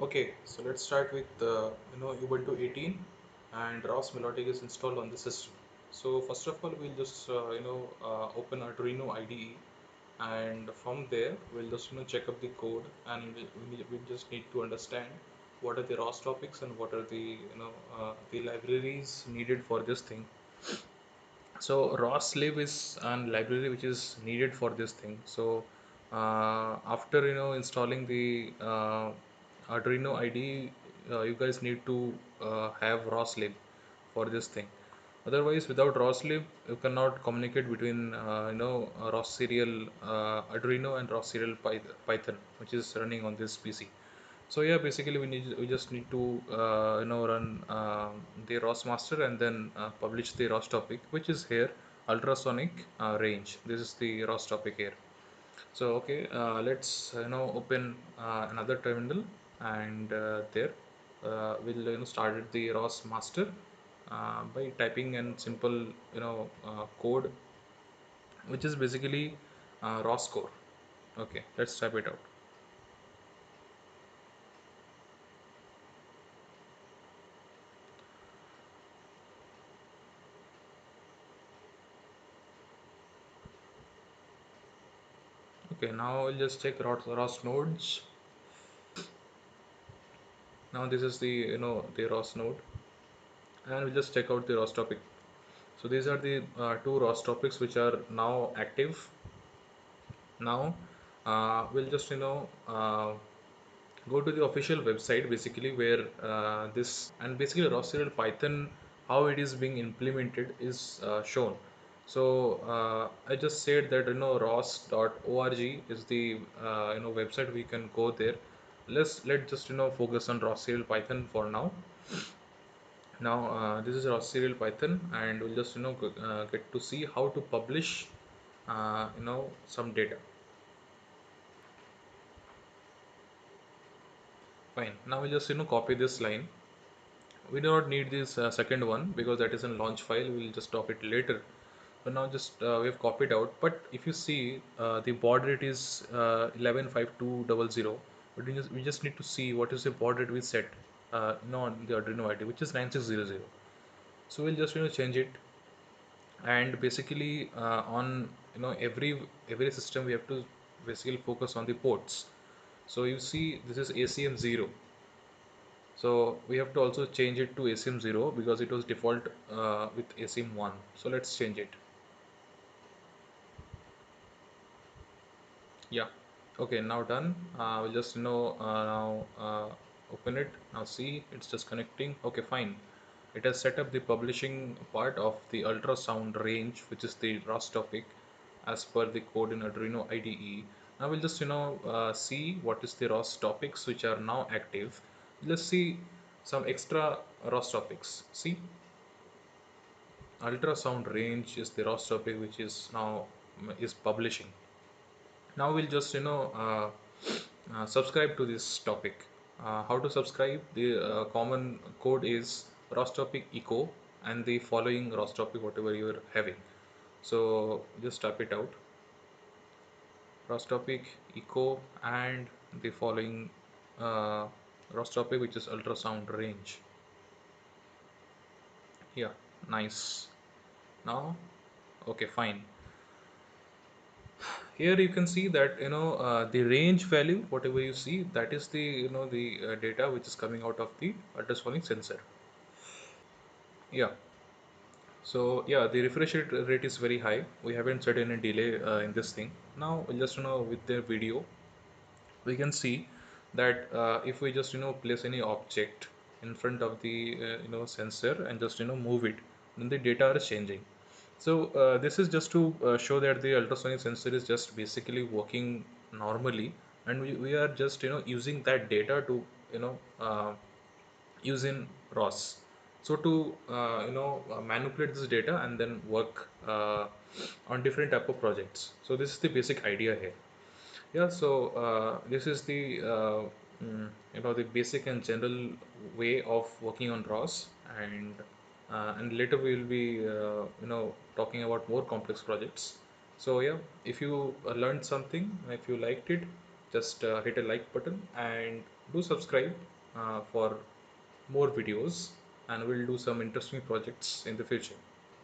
Okay, so let's start with Ubuntu 18 and ROS Melodic is installed on the system. So first of all, we'll just open Arduino IDE, and from there we'll just check up the code, and we just need to understand what are the ROS topics and what are the libraries needed for this thing. So ROSLib is a library which is needed for this thing. So after installing the Arduino IDE, you guys need to have ROSLib for this thing. Otherwise, without ROSLib, you cannot communicate between ROS serial Arduino and ROS serial Python, which is running on this PC. So yeah, basically we just need to run the ROS master and then publish the ROS topic, which is here ultrasonic range. This is the ROS topic here. So okay, let's open another terminal, and there we'll start the ROS master by typing in simple code, which is basically ROS core. Okay, let's type it out. Okay, now I'll just check ROS nodes. Now this is the the ROS node, and we'll just check out the ROS topic. So these are the two ROS topics which are now active. Now we'll just go to the official website, basically, where this and basically ROS serial Python, how it is being implemented is shown. So I just said that ros.org is the website. We can go there. Let just focus on ROS serial Python for now. Now this is ROS serial Python, and we'll just get to see how to publish some data. Fine. Now we'll just copy this line. We do not need this second one because that is in launch file. We'll just talk it later. So now just we have copied out. But if you see the baud rate is 115200, but we just need to see what is the baud rate we set on the Arduino IDE, which is 9600. So we'll just change it, and basically on every system we have to basically focus on the ports. So you see this is ACM 0. So we have to also change it to ACM 0 because it was default with ACM 1. So let's change it. Yeah. Okay, now done. We'll just now open it. Now see, it's just connecting. Okay, fine. It has set up the publishing part of the ultrasound range, which is the ROS topic, as per the code in Arduino IDE. Now we'll just see what is the ROS topics which are now active. Let's see some extra ROS topics. See, ultrasound range is the ROS topic which is now is publishing. Now we'll just subscribe to this topic. How to subscribe? The common code is ROS topic echo and the following ROS topic whatever you're having. So just type it out. ROS topic echo and the following uh, ROS topic, which is ultrasound range. Yeah, nice. Now, okay, fine. Here you can see that the range value, whatever you see, that is the the data which is coming out of the ultrasonic sensor. Yeah. So yeah, the refresh rate is very high. We haven't set any delay in this thing. Now just with the video, we can see that if we just place any object in front of the sensor and just move it, then the data is changing. So this is just to show that the ultrasonic sensor is just basically working normally, and we are just using that data to you know uh, use in ROS. So to manipulate this data and then work on different type of projects. So this is the basic idea here. Yeah, so this is the the basic and general way of working on ROS, and later we will be talking about more complex projects. So yeah, if you learned something, if you liked it, just hit a like button, and do subscribe for more videos, and we'll do some interesting projects in the future.